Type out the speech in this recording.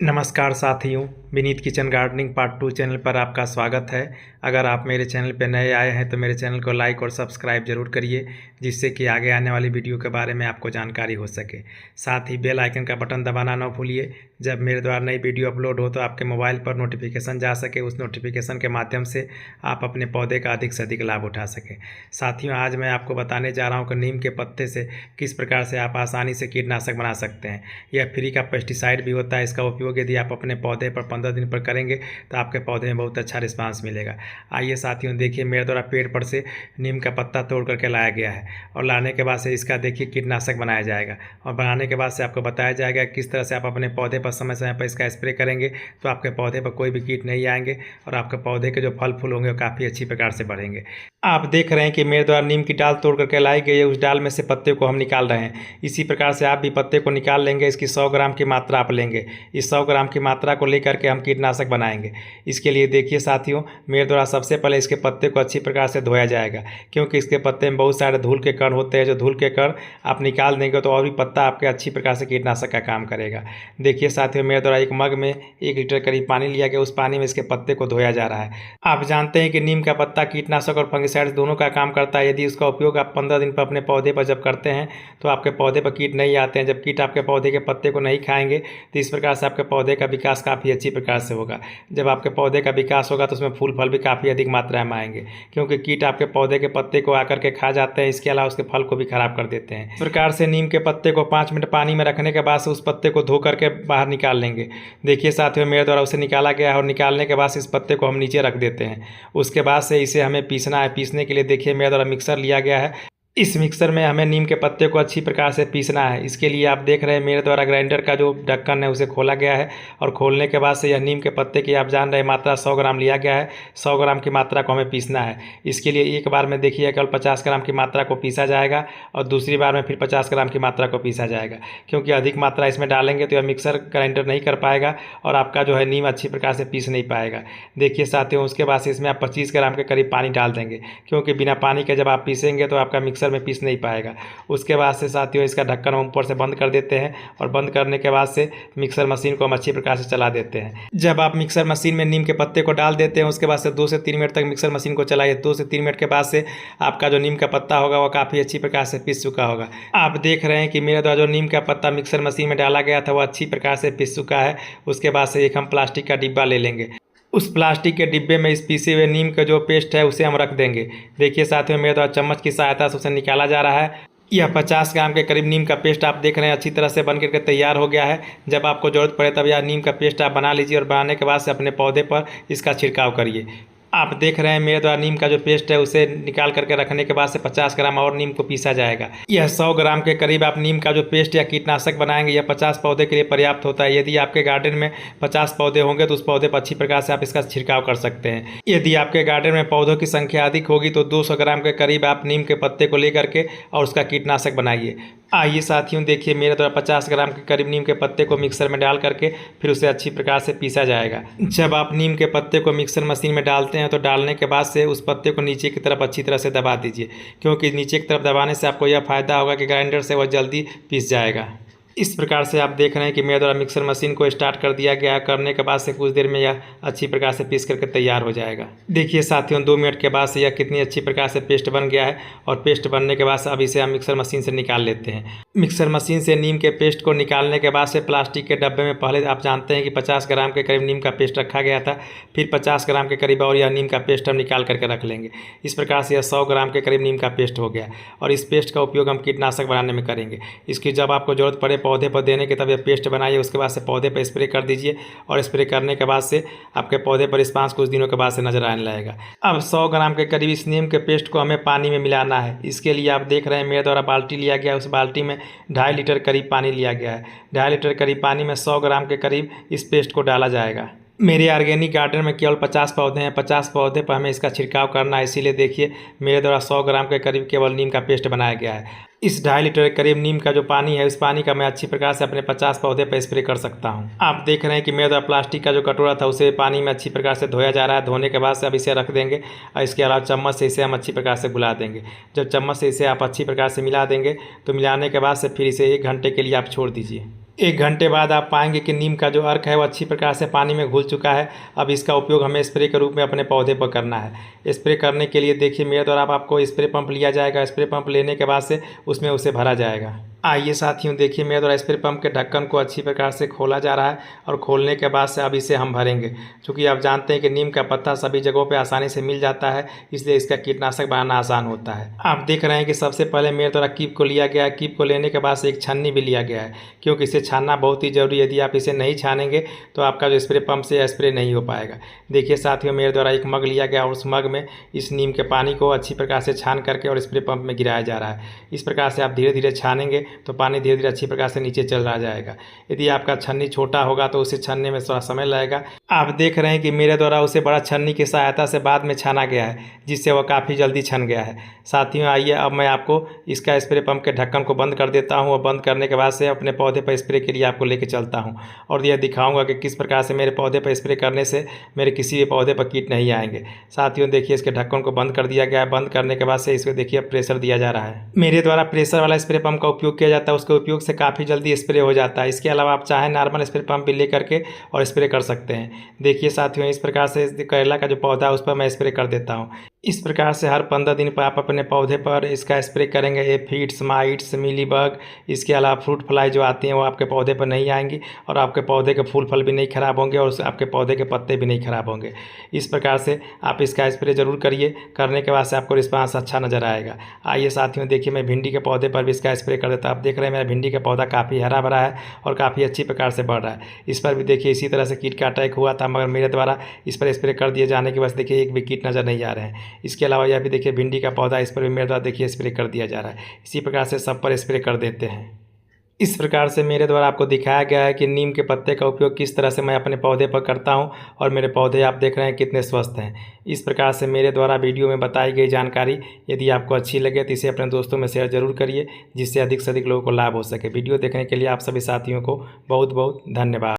नमस्कार साथियों, Vineet kitchen gardening part 2 channel पर आपका स्वागत है। अगर आप मेरे चैनल पर नए आए हैं तो मेरे चैनल को लाइक और सब्सक्राइब जरूर करिए, जिससे कि आगे आने वाली वीडियो के बारे में आपको जानकारी हो सके। साथ ही बेल आइकन का बटन दबाना ना भूलिए। जब मेरे द्वारा नई वीडियो अपलोड हो तो आपके मोबाइल पर नोटिफिकेशन जा सके, उस नोटिफिकेशन के माध्यम से आप अपने पौधे का अधिक से अधिक लाभ उठा सकें। साथियों, आज मैं आपको बताने जा रहा हूँ कि नीम के पत्ते से किस प्रकार से आप आसानी से कीटनाशक बना सकते हैं। यह फ्री का पेस्टिसाइड भी होता है। इसका उपयोग यदि आप अपने पौधे पर 15 दिन पर करेंगे तो आपके पौधे में बहुत अच्छा रिस्पांस मिलेगा। आइए साथियों, देखिए मेरे द्वारा पेड़ पर से नीम का पत्ता तोड़ करके लाया गया है और लाने के बाद से इसका देखिए कीटनाशक बनाया जाएगा और बनाने के बाद से आपको बताया जाएगा किस तरह से आप अपने पौधे पर समय समय पर इसका स्प्रे करेंगे तो आपके पौधे पर कोई भी कीट नहीं आएंगे और आपके पौधे के जो फल फूल होंगे वो काफ़ी अच्छी प्रकार से बढ़ेंगे। आप देख रहे हैं कि मेरे द्वारा नीम की डाल तोड़ करके लाई गई है, उस डाल में से पत्ते को हम निकाल रहे हैं। इसी प्रकार से आप भी पत्ते को निकाल लेंगे। इसकी 100 ग्राम की मात्रा आप लेंगे। इस 100 ग्राम की मात्रा को लेकर के हम कीटनाशक बनाएंगे। इसके लिए देखिए साथियों, मेरे द्वारा सबसे पहले इसके पत्ते को अच्छी प्रकार से धोया जाएगा, क्योंकि इसके पत्ते में बहुत सारे धूल के कण होते हैं। जो धूल के कण आप निकाल देंगे तो और भी पत्ता आपके अच्छी प्रकार से कीटनाशक का काम करेगा। देखिए साथियों, मेरे द्वारा एक मग में 1 लीटर करीब पानी लिया गया, उस पानी में इसके पत्ते को धोया जा रहा है। आप जानते हैं कि नीम का पत्ता कीटनाशक और फंगिसाइड दोनों का काम करता है। यदि उसका उपयोग आप 15 दिन पर अपने पौधे पर जब करते हैं तो आपके पौधे पर कीट नहीं आते हैं। जब कीट आपके पौधे के पत्ते को नहीं खाएंगे तो इस प्रकार से आपके पौधे का विकास काफ़ी अच्छी प्रकार से होगा। जब आपके पौधे का विकास होगा तो उसमें फूल फल भी काफ़ी अधिक मात्रा में आएंगे, क्योंकि कीट आपके पौधे के पत्ते को आकर के खा जाते हैं। इसके अलावा उसके फल को भी खराब कर देते हैं। इस प्रकार से नीम के पत्ते को 5 मिनट पानी में रखने के बाद से उस पत्ते को धो करके बाहर निकाल लेंगे। देखिए साथियों, मेरे द्वारा उसे निकाला गया है और निकालने के बाद से इस पत्ते को हम नीचे रख देते हैं। उसके बाद से इसे हमें पीसना है। पीसने के लिए देखिए मेरे द्वारा मिक्सर लिया गया है। इस मिक्सर में हमें नीम के पत्ते को अच्छी प्रकार से पीसना है। इसके लिए आप देख रहे हैं मेरे द्वारा ग्राइंडर का जो ढक्कन है उसे खोला गया है और खोलने के बाद से यह नीम के पत्ते की आप जान रहे मात्रा 100 ग्राम लिया गया है। 100 ग्राम की मात्रा को हमें पीसना है। इसके लिए एक बार में देखिए केवल 50 ग्राम की मात्रा को पीसा जाएगा और दूसरी बार में फिर 50 ग्राम की मात्रा को पीसा जाएगा, क्योंकि अधिक मात्रा इसमें डालेंगे तो यह मिक्सर ग्राइंडर नहीं कर पाएगा और आपका जो है नीम अच्छी प्रकार से पीस नहीं पाएगा। देखिए साथियों, उसके बाद से इसमें आप 25 ग्राम के करीब पानी डाल देंगे, क्योंकि बिना पानी के जब आप पीसेंगे तो आपका मिक्सर में पीस नहीं पाएगा। उसके बाद से साथियों इसका ढक्कन हम ऊपर से बंद कर देते हैं और बंद करने के बाद से मिक्सर मशीन को हम अच्छी प्रकार से चला देते हैं। जब आप मिक्सर मशीन में नीम के पत्ते को डाल देते हैं उसके बाद से 2 से 3 मिनट तक मिक्सर मशीन को चलाइए। 2 से 3 मिनट के बाद से आपका जो नीम का पत्ता होगा वह काफ़ी अच्छी प्रकार से पिस चुका होगा। आप देख रहे हैं कि मेरे द्वारा जो नीम का पत्ता मिक्सर मशीन में डाला गया था वह अच्छी प्रकार से पिस चुका है। उसके बाद से एक हम प्लास्टिक का डिब्बा ले लेंगे। उस प्लास्टिक के डिब्बे में इस पीसे हुए नीम का जो पेस्ट है उसे हम रख देंगे। देखिए साथियों, मेरे द्वारा चम्मच की सहायता से उसे निकाला जा रहा है। यह 50 ग्राम के करीब नीम का पेस्ट आप देख रहे हैं अच्छी तरह से बन करके तैयार हो गया है। जब आपको ज़रूरत पड़े तब यह नीम का पेस्ट आप बना लीजिए और बनाने के बाद से अपने पौधे पर इसका छिड़काव करिए। आप देख रहे हैं मेरे द्वारा नीम का जो पेस्ट है उसे निकाल करके रखने के बाद से 50 ग्राम और नीम को पीसा जाएगा। यह 100 ग्राम के करीब आप नीम का जो पेस्ट या कीटनाशक बनाएंगे यह 50 पौधे के लिए पर्याप्त होता है। यदि आपके गार्डन में 50 पौधे होंगे तो उस पौधे पर अच्छी प्रकार से आप इसका छिड़काव कर सकते हैं। यदि आपके गार्डन में पौधों की संख्या अधिक होगी तो 200 ग्राम के करीब आप नीम के पत्ते को लेकर के और उसका कीटनाशक बनाइए। आइए साथियों, देखिए मेरे द्वारा 50 ग्राम के करीब नीम के पत्ते को मिक्सर में डाल करके फिर उसे अच्छी प्रकार से पीसा जाएगा। जब आप नीम के पत्ते को मिक्सर मशीन में डालते हैं तो डालने के बाद से उस पत्ते को नीचे की तरफ अच्छी तरह से दबा दीजिए, क्योंकि नीचे की तरफ दबाने से आपको यह फायदा होगा कि ग्राइंडर से वह जल्दी पीस जाएगा। इस प्रकार से आप देख रहे हैं कि मेरे द्वारा मिक्सर मशीन को स्टार्ट कर दिया गया है। करने के बाद से कुछ देर में यह अच्छी प्रकार से पीस करके तैयार हो जाएगा। देखिए साथियों, 2 मिनट के बाद से यह कितनी अच्छी प्रकार से पेस्ट बन गया है और पेस्ट बनने के बाद से अब इसे हम मिक्सर मशीन से निकाल लेते हैं। मिक्सर मशीन से नीम के पेस्ट को निकालने के बाद से प्लास्टिक के डब्बे में पहले आप जानते हैं कि 50 ग्राम के करीब नीम का पेस्ट रखा गया था। फिर 50 ग्राम के करीब और यह नीम का पेस्ट हम निकाल करके रख लेंगे। इस प्रकार से यह 100 ग्राम के करीब नीम का पेस्ट हो गया और इस पेस्ट का उपयोग हम कीटनाशक बनाने में करेंगे। इसकी जब आपको जरूरत पड़े पौधे पर देने के तब यह पेस्ट बनाइए। उसके बाद से पौधे पर स्प्रे कर दीजिए और स्प्रे करने के बाद से आपके पौधे पर रिस्पांस कुछ दिनों के बाद से नजर आने लगेगा। अब 100 ग्राम के करीब इस नीम के पेस्ट को हमें पानी में मिलाना है। इसके लिए आप देख रहे हैं मेरे द्वारा बाल्टी लिया गया, उस बाल्टी में 2.5 लीटर करीब पानी लिया गया है। 2.5 लीटर करीब पानी में 100 ग्राम के करीब इस पेस्ट को डाला जाएगा। मेरे ऑर्गेनिक गार्डन में केवल 50 पौधे हैं। 50 पौधे पर हमें इसका छिड़काव करना है, इसीलिए देखिए मेरे द्वारा 100 ग्राम के करीब केवल नीम का पेस्ट बनाया गया है। इस 2.5 लीटर के करीब नीम का जो पानी है उस पानी का मैं अच्छी प्रकार से अपने 50 पौधे पर स्प्रे कर सकता हूं। आप देख रहे हैं कि मेरे द्वारा प्लास्टिक का जो कटोरा था उसे पानी में अच्छी प्रकार से धोया जा रहा है। धोने के बाद से अब इसे रख देंगे और इसके अलावा चम्मच से इसे हम अच्छी प्रकार से घुला देंगे। जब चम्मच से इसे आप अच्छी प्रकार से मिला देंगे तो मिलाने के बाद से फिर इसे 1 घंटे के लिए आप छोड़ दीजिए। 1 घंटे बाद आप पाएंगे कि नीम का जो अर्क है वो अच्छी प्रकार से पानी में घुल चुका है। अब इसका उपयोग हमें स्प्रे के रूप में अपने पौधे पर करना है। स्प्रे करने के लिए देखिए मेरे द्वारा आपको स्प्रे पंप लिया जाएगा। स्प्रे पंप लेने के बाद से उसमें उसे भरा जाएगा। आइए साथियों, देखिए मेरे द्वारा स्प्रे पंप के ढक्कन को अच्छी प्रकार से खोला जा रहा है और खोलने के बाद से अब इसे हम भरेंगे। क्योंकि आप जानते हैं कि नीम का पत्ता सभी जगहों पे आसानी से मिल जाता है, इसलिए इसका कीटनाशक बनाना आसान होता है। आप देख रहे हैं कि सबसे पहले मेरे द्वारा कीप को लिया गया है। कीप को लेने के बाद से एक छन्नी भी लिया गया है, क्योंकि इसे छानना बहुत ही जरूरी है। यदि आप इसे नहीं छानेंगे तो आपका जो स्प्रे पंप से स्प्रे नहीं हो पाएगा। देखिए साथियों, मेरे द्वारा एक मग लिया गया और उस मग में इस नीम के पानी को अच्छी प्रकार से छान करके और स्प्रे पंप में गिराया जा रहा है। इस प्रकार से आप धीरे धीरे छानेंगे तो पानी धीरे धीरे अच्छी प्रकार से नीचे चल रहा जाएगा। यदि आपका छन्नी छोटा होगा तो उसे छानने में थोड़ा समय लगेगा। आप देख रहे हैं कि मेरे द्वारा उसे बड़ा छन्नी की सहायता से बाद में छाना गया है, जिससे वह काफ़ी जल्दी छन गया है। साथियों आइए अब मैं आपको इसका स्प्रे पंप के ढक्कन को बंद कर देता हूँ और बंद करने के बाद से अपने पौधे पर स्प्रे के लिए आपको लेके चलता हूँ और यह दिखाऊंगा कि किस प्रकार से मेरे पौधे पर स्प्रे करने से मेरे किसी भी पौधे पर कीट नहीं आएंगे। साथियों देखिए, इसके ढक्कन को बंद कर दिया गया है। बंद करने के बाद से इसको देखिए प्रेशर दिया जा रहा है। मेरे द्वारा प्रेशर वाला स्प्रे पंप का उपयोग किया जाता है, उसके उपयोग से काफ़ी जल्दी स्प्रे हो जाता है। इसके अलावा आप चाहें नॉर्मल स्प्रे पंप भी ले करके और स्प्रे कर सकते हैं। देखिए साथियों, इस प्रकार से करेला का जो पौधा है उस पर मैं स्प्रे कर देता हूँ। इस प्रकार से हर 15 दिन पर आप अपने पौधे पर इसका स्प्रे करेंगे। एफिड्स, माइट्स, मिलीबग, इसके अलावा फ्रूट फ्लाई जो आती हैं वो आपके पौधे पर नहीं आएंगी और आपके पौधे के फूल फल भी नहीं खराब होंगे और आपके पौधे के पत्ते भी नहीं खराब होंगे। इस प्रकार से आप इसका स्प्रे जरूर करिए। करने के बाद से आपको रिस्पांस अच्छा नज़र आएगा। आइए साथियों देखिए, मैं भिंडी के पौधे पर भी इसका स्प्रे कर देता हूँ। आप देख रहे हैं मेरा भिंडी का पौधा काफ़ी हरा भरा है और काफ़ी अच्छी प्रकार से बढ़ रहा है। इस पर भी देखिए इसी तरह से कीट का अटैक हुआ था, मगर मेरे द्वारा इस पर स्प्रे कर दिए जाने के बाद देखिए एक भी कीट नज़र नहीं आ रहे हैं। इसके अलावा यह भी देखिए भिंडी का पौधा, इस पर भी मेरे द्वारा देखिए स्प्रे कर दिया जा रहा है। इसी प्रकार से सब पर स्प्रे कर देते हैं। इस प्रकार से मेरे द्वारा आपको दिखाया गया है कि नीम के पत्ते का उपयोग किस तरह से मैं अपने पौधे पर करता हूं और मेरे पौधे आप देख रहे हैं कितने स्वस्थ हैं। इस प्रकार से मेरे द्वारा वीडियो में बताई गई जानकारी यदि आपको अच्छी लगे तो इसे अपने दोस्तों में शेयर जरूर करिए, जिससे अधिक से अधिक लोगों को लाभ हो सके। वीडियो देखने के लिए आप सभी साथियों को बहुत बहुत धन्यवाद।